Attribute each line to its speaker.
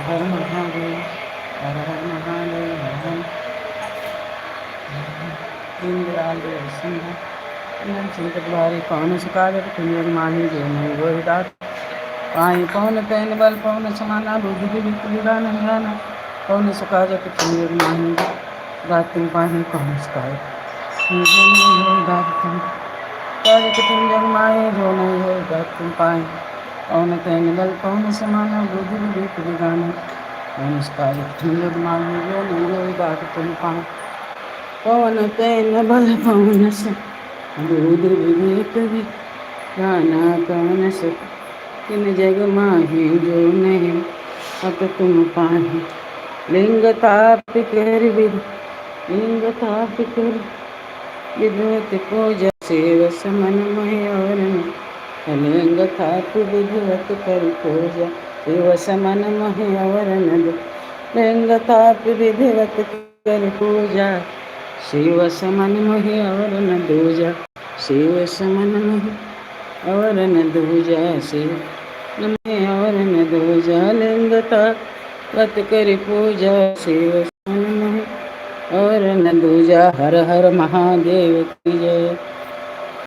Speaker 1: हर महादेव, हर हर महादेव, हर हर दीनदयाल सिंह संकट बारी पवन सुखागत पुण्य माही जो नहीं वो दात पाई पवन तैन बल पवन समाना बुद्धि विविध विधान ध्यान पवन सुखागत पुण्य माही दात पाही पवन सुखागत जो नहीं हो दात कागत पुण्य माही जो नहीं हो दात पाई पवन तैन बल पवन समाना बुद्धि विविध विधान पवन सुखागत पुण्य माही जो नहीं हो दात पाई पवन तैन बल पवन से बुध विवेक गाना कवन सुख किन जग माही जो नहीं अब तुम पाही लिंग ताप कर विद लिंग ताप कर विधवत पूजा सेव समन मय और लिंग ताप विधवत कर पूजा सेव समन मय और लिंग ताप विधिवत कर पूजा शिव समन मोहि और न दूजा शिव समन मोहि और न दूजा शिव नमः और न दूजा लिंगता वत कर पूजा शिव समन मोहि और न दूजा हर हर महादेव की जय